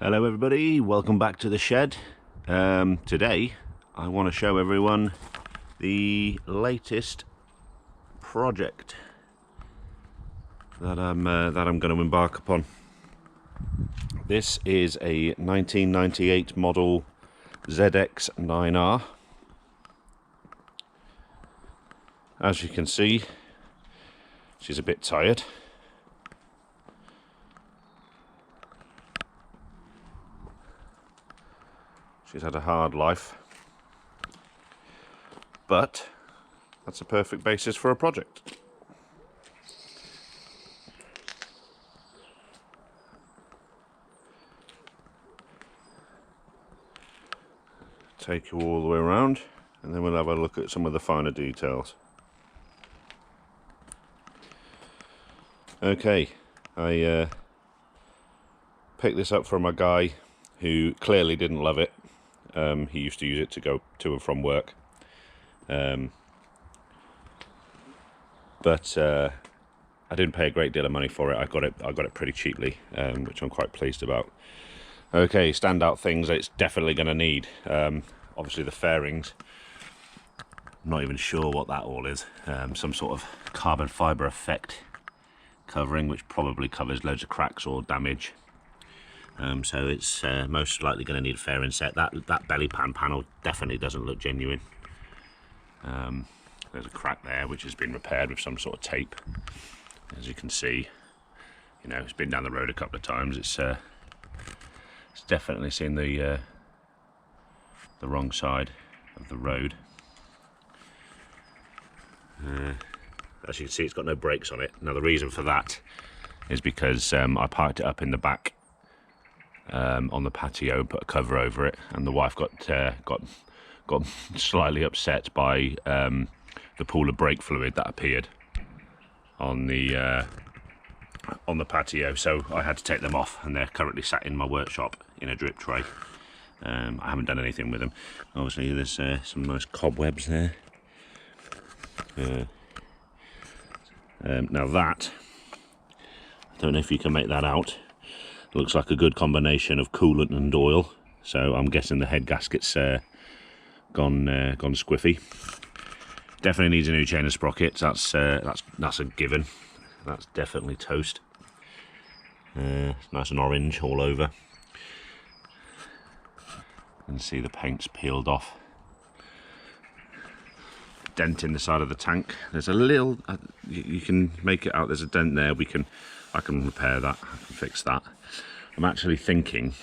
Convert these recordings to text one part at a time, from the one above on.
Hello everybody, welcome back to the shed. Today I want to show everyone the latest project that I'm going to embark upon. This is a 1998 model ZX9R. As you can see, she's a bit tired. She's had a hard life, but that's a perfect basis for a project. Take you all the way around, and then we'll have a look at some of the finer details. Okay, I picked this up from a guy who clearly didn't love it. He used to use it to go to and from work, but I didn't pay a great deal of money for it. I got it pretty cheaply, which I'm quite pleased about. Okay, standout things that it's definitely going to need. Obviously the fairings. I'm not even sure what that all is. Some sort of carbon fibre effect covering, which probably covers loads of cracks or damage. So it's most likely going to need a fairing set. That belly pan panel definitely doesn't look genuine. There's a crack there which has been repaired with some sort of tape. As you can see, you know, it's been down the road a couple of times. It's definitely seen the wrong side of the road. As you can see, it's got no brakes on it. Now the reason for that is because I parked it up in the back on the patio and put a cover over it, and the wife got slightly upset by the pool of brake fluid that appeared on the patio, so I had to take them off, and they're currently sat in my workshop in a drip tray. I haven't done anything with them. Obviously there's some nice cobwebs there. Now that, I don't know if you can make that out. Looks like a good combination of coolant and oil, so I'm guessing the head gasket's gone squiffy. Definitely needs a new chain of sprockets. That's a given. That's definitely toast. Nice and orange all over. You can see the paint's peeled off. Dent in the side of the tank. There's a little. You can make it out. There's a dent there. I can repair that. I can fix that. I'm actually thinking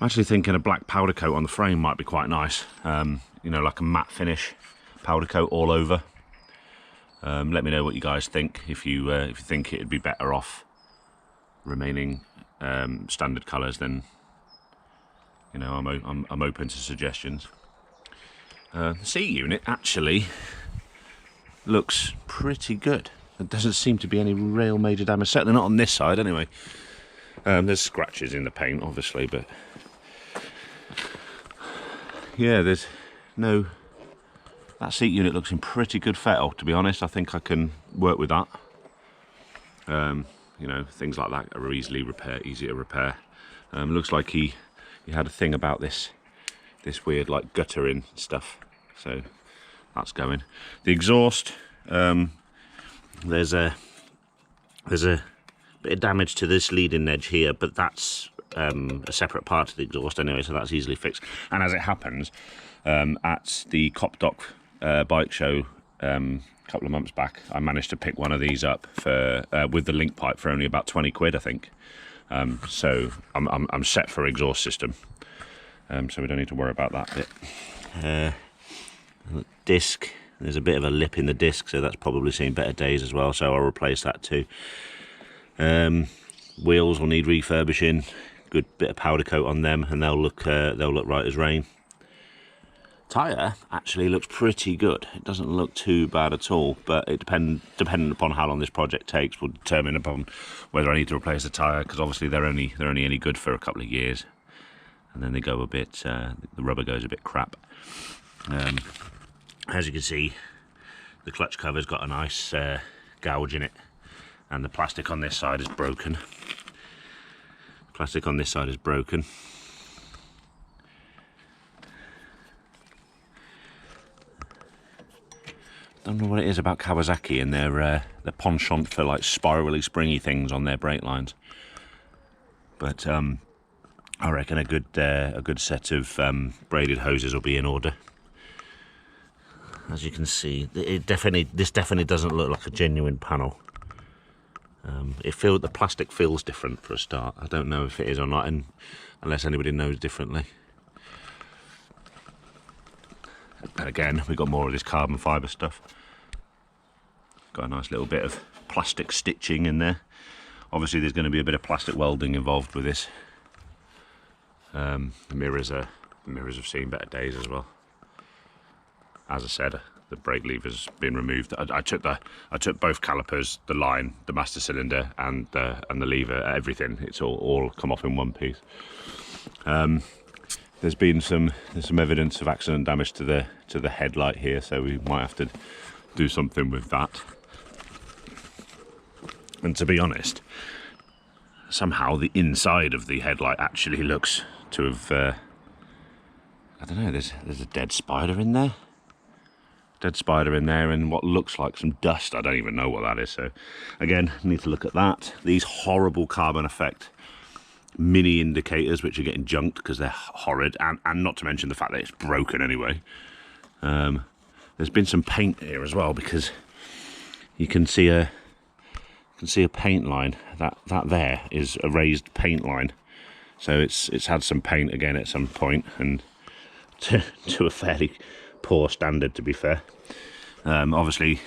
a black powder coat on the frame might be quite nice. You know, like a matte finish powder coat all over. Let me know what you guys think. If you think it'd be better off remaining standard colours, then you know I'm open to suggestions. The seat unit actually looks pretty good. There doesn't seem to be any real major damage, certainly not on this side anyway. There's scratches in the paint obviously, but yeah, there's no. That seat unit looks in pretty good fettle, to be honest. I think I can work with that. You know, things like that are easy to repair. Looks like he had a thing about this weird like guttering stuff, so that's going. The exhaust, there's a bit of damage to this leading edge here, but that's a separate part of the exhaust anyway, so that's easily fixed. And as it happens, at the Copdoc bike show a couple of months back, I managed to pick one of these up for with the link pipe for only about 20 quid, I think. So I'm set for exhaust system, so we don't need to worry about that bit. Disc, there's a bit of a lip in the disc, so that's probably seen better days as well, so I'll replace that too. Wheels will need refurbishing, good bit of powder coat on them, and they'll look right as rain. Tyre actually looks pretty good. It doesn't look too bad at all, but it depending upon how long this project takes will determine upon whether I need to replace the tyre, because obviously they're only any good for a couple of years, and then they go a bit. The rubber goes a bit crap. As you can see, the clutch cover's got a nice gouge in it, and the plastic on this side is broken. Plastic on this side is broken. Don't know what it is about Kawasaki and their penchant for like spirally springy things on their brake lines, but I reckon a good set of braided hoses will be in order. As you can see, this definitely doesn't look like a genuine panel. The plastic feels different for a start. I don't know if it is or not, and unless anybody knows differently. And again, we've got more of this carbon fibre stuff. Got a nice little bit of plastic stitching in there. Obviously, there's going to be a bit of plastic welding involved with this. The mirrors have seen better days as well. As I said, the brake lever's been removed. I took both calipers, the line, the master cylinder, and the lever, everything. It's all come off in one piece. There's been some evidence of accident damage to the headlight here, so we might have to do something with that. And to be honest, somehow the inside of the headlight actually looks to have I don't know. There's a dead spider in there. Dead spider in there, and what looks like some dust. I don't even know what that is. So again, need to look at that. These horrible carbon effect mini indicators, which are getting junked because they're horrid, and not to mention the fact that it's broken anyway. There's been some paint here as well, because you can see a paint line. That there is a raised paint line, so it's had some paint again at some point, and to a fairly poor standard, to be fair. Obviously,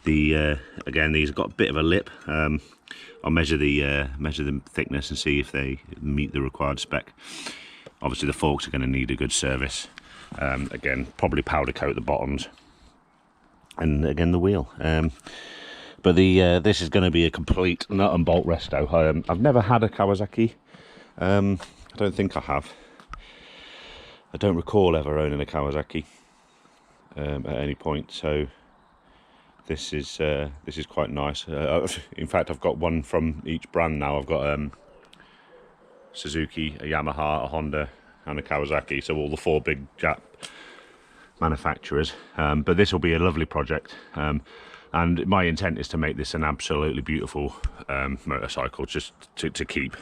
again, these have got a bit of a lip. I'll measure the thickness and see if they meet the required spec. Obviously, the forks are going to need a good service. Again, probably powder coat the bottoms, and again the wheel. But this is going to be a complete nut and bolt resto. I've never had a Kawasaki. I don't think I have. I don't recall ever owning a Kawasaki at any point, so this is quite nice. In fact, I've got one from each brand now. I've got Suzuki, a Yamaha, a Honda, and a Kawasaki. So all the 4 big Jap manufacturers. But this will be a lovely project, and my intent is to make this an absolutely beautiful motorcycle, just to keep.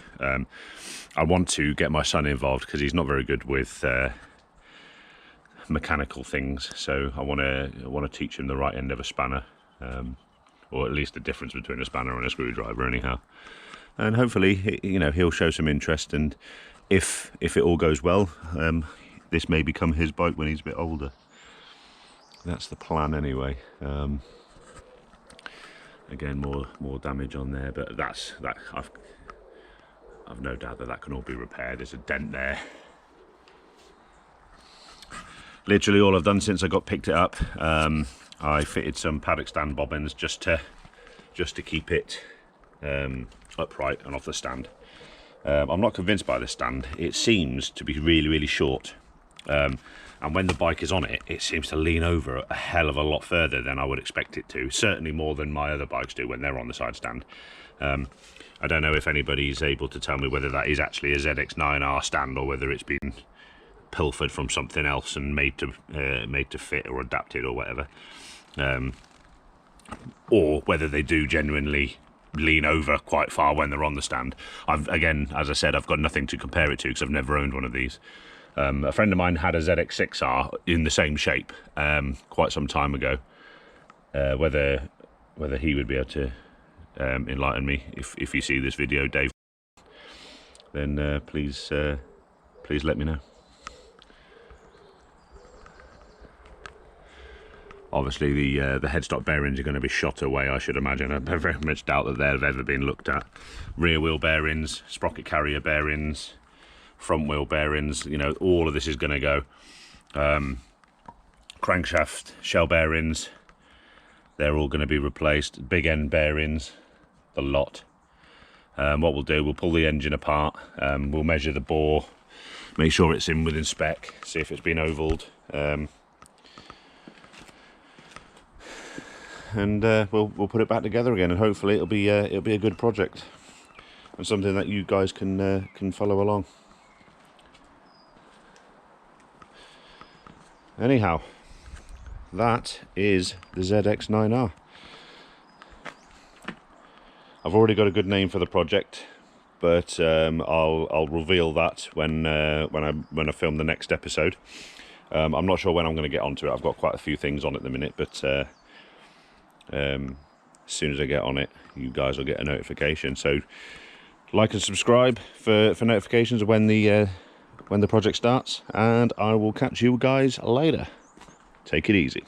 I want to get my son involved because he's not very good with mechanical things, so I want to teach him the right end of a spanner, or at least the difference between a spanner and a screwdriver, anyhow. And hopefully, he'll show some interest, and if it all goes well, this may become his bike when he's a bit older. That's the plan, anyway. Again, more damage on there, but I've no doubt that can all be repaired. There's a dent there. Literally all I've done since I picked it up, I fitted some paddock stand bobbins just to keep it upright and off the stand. I'm not convinced by this stand. It seems to be really, really short, and when the bike is on it, it seems to lean over a hell of a lot further than I would expect it to. Certainly more than my other bikes do when they're on the side stand. I don't know if anybody's able to tell me whether that is actually a ZX9R stand, or whether it's been pilfered from something else and made to fit or adapted or whatever, or whether they do genuinely lean over quite far when they're on the stand. Again, as I said, I've got nothing to compare it to because I've never owned one of these. A friend of mine had a ZX6R in the same shape quite some time ago. Whether he would be able to enlighten me, if you see this video, Dave, then please let me know. Obviously, the headstock bearings are going to be shot away, I should imagine. I very much doubt that they've ever been looked at. Rear wheel bearings, sprocket carrier bearings, front wheel bearings, all of this is going to go. Crankshaft, shell bearings, they're all going to be replaced. Big end bearings, the lot. What we'll do, we'll pull the engine apart, we'll measure the bore, make sure it's in within spec, see if it's been ovalled. And we'll put it back together again, and hopefully it'll be a good project. and something that you guys can follow along. Anyhow, that is the ZX9R. I've already got a good name for the project, but I'll reveal that when I film the next episode. I'm not sure when I'm going to get onto it. I've got quite a few things on at the minute, but as soon as I get on it, you guys will get a notification. So like and subscribe for notifications of when the project starts, and I will catch you guys later. Take it easy.